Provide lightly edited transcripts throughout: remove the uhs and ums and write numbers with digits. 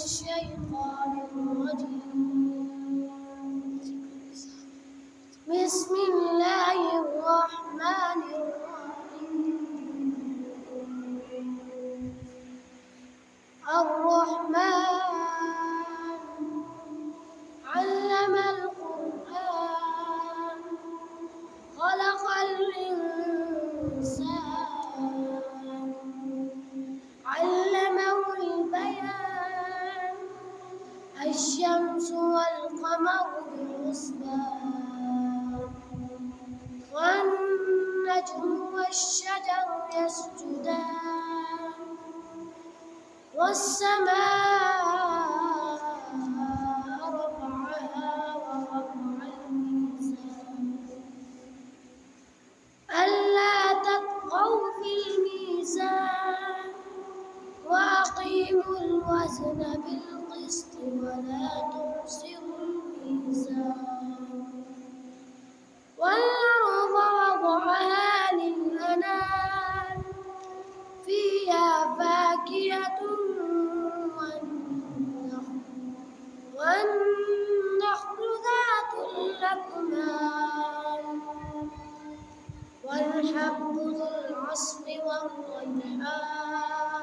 الشيطان الرجيم. بسم الله الرحمن الرحيم. الرحمن علم القرآن خلق الإنسان علمه البيان الشمس والقمر بحسبان والنجم والشجر يسجدان والسماء رفعها ووضع الميزان ألا تطغوا في الميزان وأقيموا الوزن بالقسط ولا تخسروا الميزان والأرض وضعها للأنام فيها فاكهة والنخل ذات الأكمام والحب ذو العصف والريحان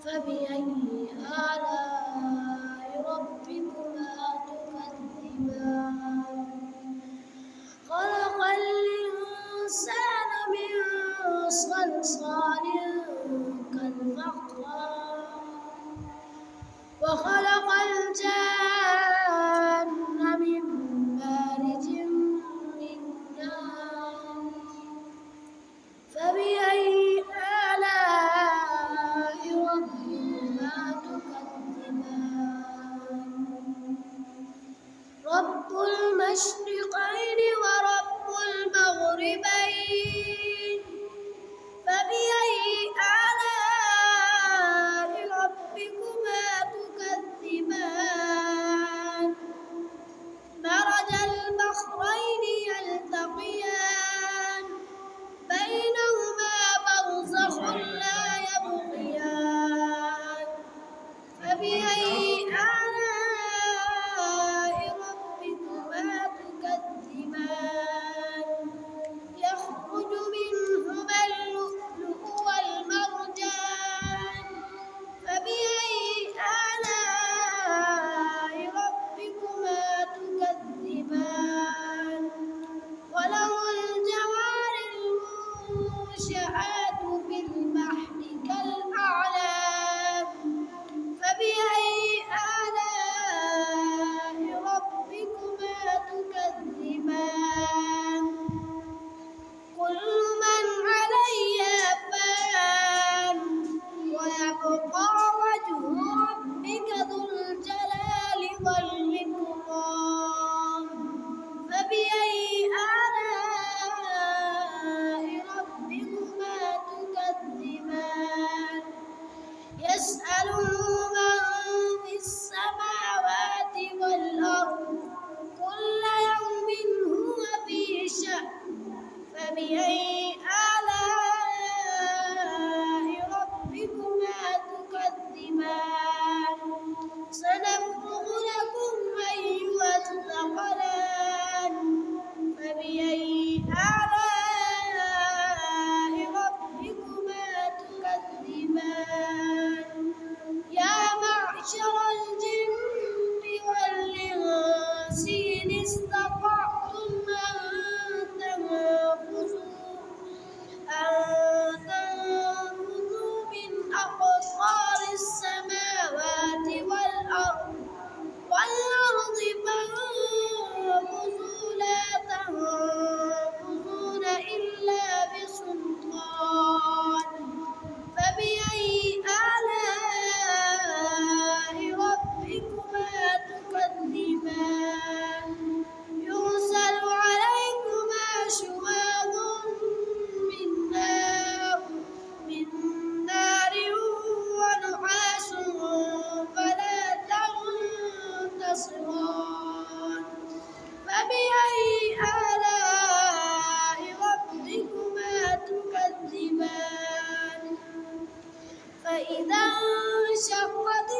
فبأي آلاء ربكما تكذبان خلق الإنسان من صلصال كالفخار وخلق الجان من مارج من نار فبأي آلاء ربكما تكذبان رب المشرقين ورب المغربين فبأي آلاء ربكما تكذبان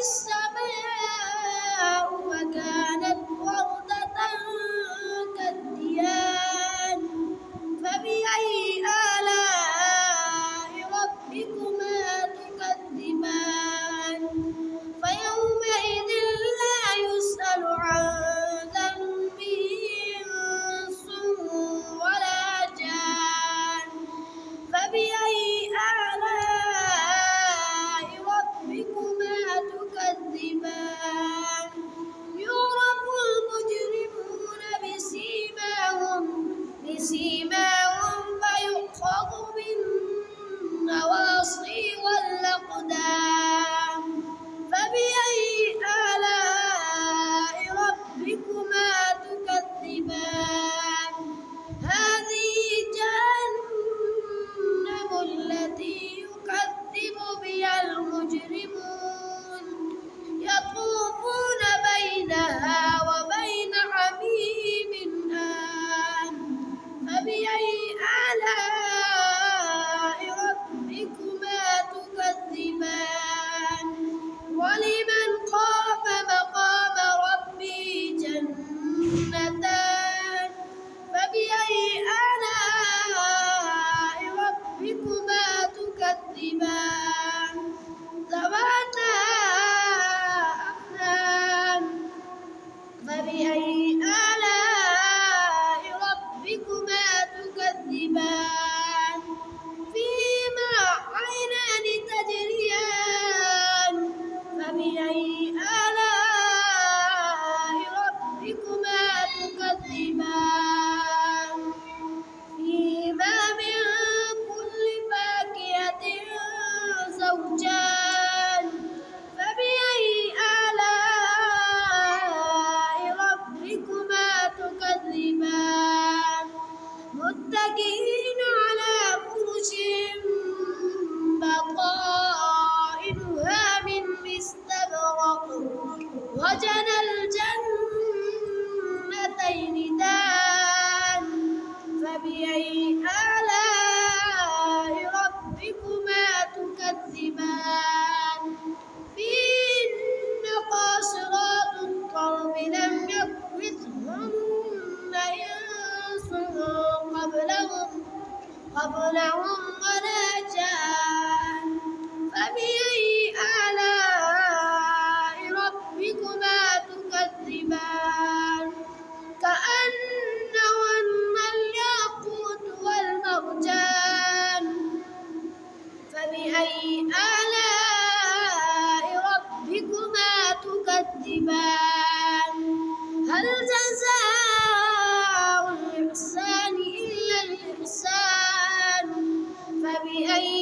السماء فكانت وردة كالدهان فبأي آلاء ربكما تكذبان فيومئذ لا يسأل عن ذنبه إنس ولا جان فبأي آلاء ربكما تكذبان يعرف المجرمون بسيماهم فيؤخذ بالنواصي والأقدام فبأي آلاء ربكما تكذبان هذه جهنم التي يكذب بها المجرمون يطوفون بينها وبين حميم آن فبأي آلاء ربكما تكذبان ولمن خاف مقام ربه جنتان فبأي آلاء ربكما تكذبان ذواتا أفنان فبأي آلاء ربكما تكذبان فيهما عينان تجريان فبأي آلاء ربكما تكذبان فيهما من كل فاكهة زوجان فبأي آلاء ربكما تكذبان متكئين على فرش بطائنها من استبرق وجنى الجنتين دان فبأي آلاء ربكما تكذبان فيهن قاصرات الطرف لم يطمثهن إنس قبلهم ولا جان فبأي آلاء ربكما تكذبان كأنهن الياقوت والمرجان فبأي آلاء ربكما تكذبان هل جزاء الإحسان إلا الإحسان فبأي